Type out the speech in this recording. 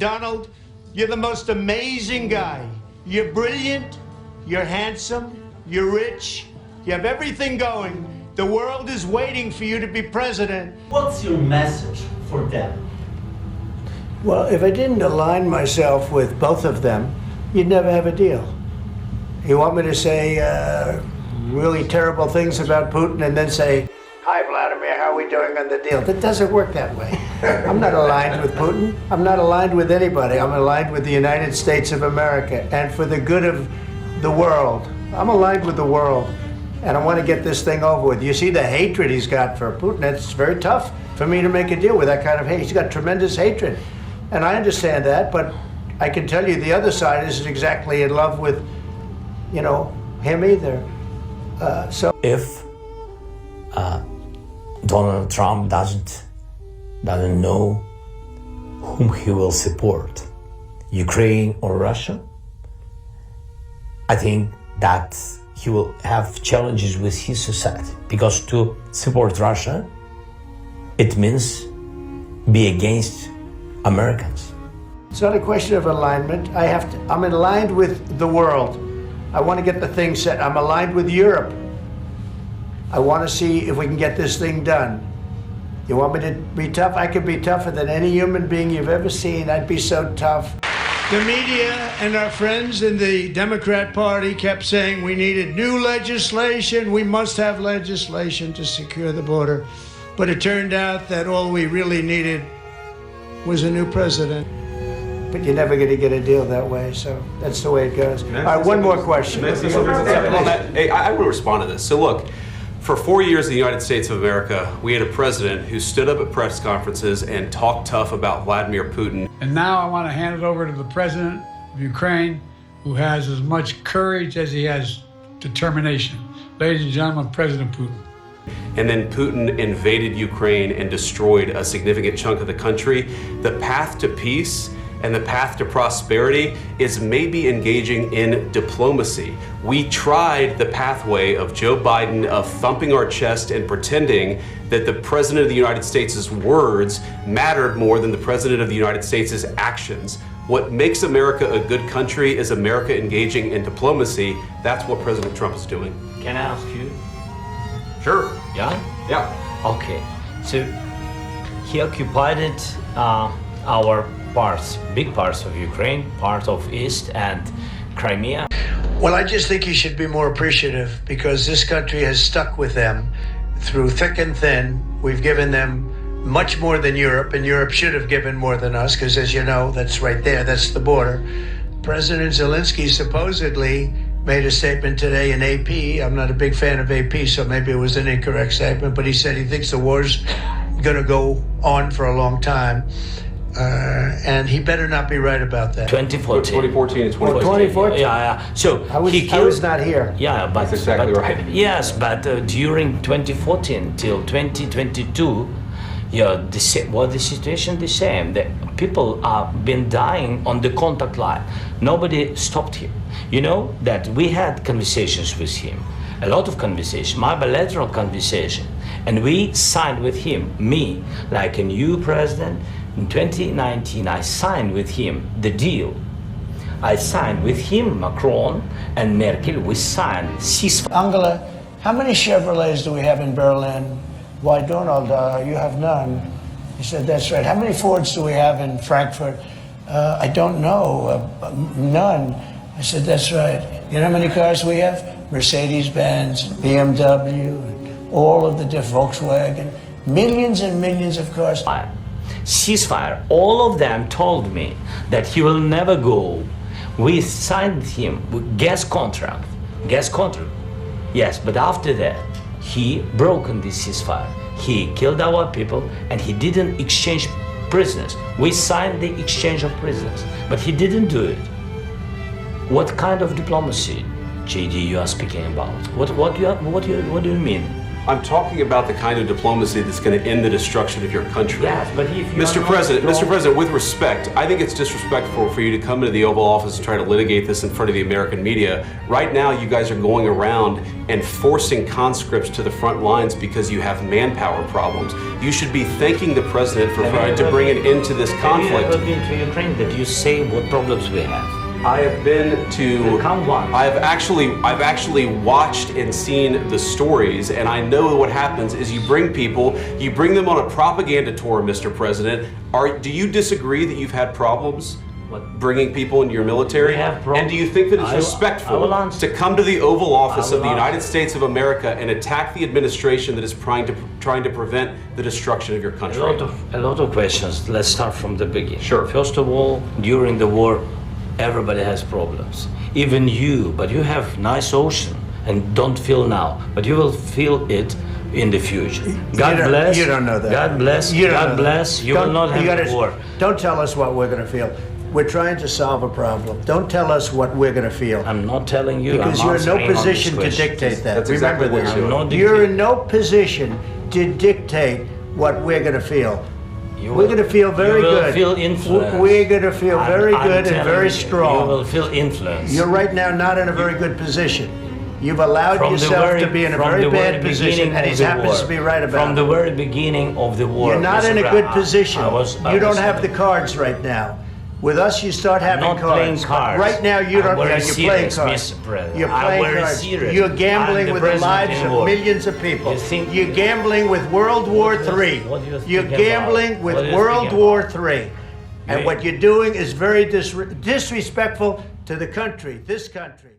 Donald, you're the most amazing guy. You're brilliant, you're handsome, you're rich, you have everything going. The world is waiting for you to be president. What's your message for them? Well, if I didn't align myself with both of them, you'd never have a deal. You want me to say really terrible things about Putin and then say, "Hi, Vladimir, how are we doing on the deal?" That doesn't work that way. I'm not aligned with Putin. I'm not aligned with anybody. I'm aligned with the United States of America and for the good of the world. I'm aligned with the world, and I want to get this thing over with. You see the hatred he's got for Putin. It's very tough for me to make a deal with that kind of hate. He's got tremendous hatred, and I understand that, but I can tell you the other side isn't exactly in love with, him either. If Donald Trump doesn't know whom he will support, Ukraine or Russia, I think that he will have challenges with his society, because to support Russia, it means be against Americans. It's not a question of alignment. I'm aligned with the world. I want to get the thing set. I'm aligned with Europe. I want to see if we can get this thing done. You want me to be tough? I could be tougher than any human being you've ever seen. I'd be so tough. The media and our friends in the Democrat Party kept saying we needed new legislation. We must have legislation to secure the border. But it turned out that all we really needed was a new president. But you're never going to get a deal that way, so that's the way it goes. All right, one more question. Hey, I want to respond to this. So look, for 4 years in the United States of America, we had a president who stood up at press conferences and talked tough about Vladimir Putin. And now I want to hand it over to the president of Ukraine, who has as much courage as he has determination. Ladies and gentlemen, President Putin. And then Putin invaded Ukraine and destroyed a significant chunk of the country. The path to peace and the path to prosperity is maybe engaging in diplomacy. We tried the pathway of Joe Biden of thumping our chest and pretending that the President of the United States' words mattered more than the President of the United States' actions. What makes America a good country is America engaging in diplomacy. That's what President Trump is doing. Can I ask you? Sure. Yeah? Yeah. Okay. So he occupied our parts, big parts of Ukraine, part of East and Crimea. Well, I just think he should be more appreciative, because this country has stuck with them through thick and thin. We've given them much more than Europe, and Europe should have given more than us, because as you know, that's right there, that's the border. President Zelenskyy supposedly made a statement today in AP. I'm not a big fan of AP, so maybe it was an incorrect statement, but he said he thinks the war's going to go on for a long time. And he better not be right about that. 2014 and 2014. 2014? Yeah. So I was not here. Yeah, but that's exactly right. Yes, but during 2014 till 2022, the situation the same. The people have been dying on the contact line. Nobody stopped him. You know that we had conversations with him, a lot of conversation, my bilateral conversation, and we signed with him, me, like a new president. In 2019, I signed with him the deal. I signed with him, Macron and Merkel, we signed ceasefire. Angela, how many Chevrolets do we have in Berlin? Why, Donald, you have none. He said, that's right. How many Fords do we have in Frankfurt? I don't know, none. I said, that's right. You know how many cars we have? Mercedes-Benz, BMW, all of the Volkswagen, millions and millions of cars. Ceasefire. All of them told me that he will never go. We signed with him with gas contract. Yes, but after that, he broken this ceasefire. He killed our people and he didn't exchange prisoners. We signed the exchange of prisoners, but he didn't do it. What kind of diplomacy, JD, you are speaking about? What do you mean? I'm talking about the kind of diplomacy that's going to end the destruction of your country. Yes, but if you Mr. President, with respect, I think it's disrespectful for you to come into the Oval Office and try to litigate this in front of the American media. Right now, you guys are going around and forcing conscripts to the front lines because you have manpower problems. You should be thanking the president for trying to bring an end to this conflict. Have you ever been to Ukraine that you say what problems we have? I have been to. Come once. I've actually watched and seen the stories, and I know what happens is you bring them on a propaganda tour, Mr. President. Do you disagree that you've had problems bringing people into your military? We have problems. And do you think that it's respectful to come to the Oval Office of the United States of America and attack the administration that is trying to prevent the destruction of your country? A lot of questions. Let's start from the beginning. Sure. First of all, during the war, everybody has problems. Even you, but you have nice ocean and don't feel now, but you will feel it in the future. God bless. You don't know that. God bless. God bless. You will not have war. Don't tell us what we're going to feel. We're trying to solve a problem. Don't tell us what we're going to feel. I'm not telling you. Because you're in no position to dictate that. That's exactly what Remember you're this. You're in no position to dictate what we're going to feel. We're going to feel very good. You will feel influence. We're going to feel very good and very You strong. will feel influence. You're right now not in a very good position. You've allowed yourself to be in a very bad position, and he happens to be right about it. From the very beginning of the war. You're not in a good position. You don't have the the cards right now. With us, you start having not cards. playing cards. Right now, you don't. I'm very You're playing serious, cards. Mr. President. You're I'm playing very cards. serious. You're gambling I'm the with the president lives in of war. millions of people. You think- You're gambling with World War III. What do you think You're about? gambling with What do you World think War about? III. And what you're doing is very disrespectful to the country, this country.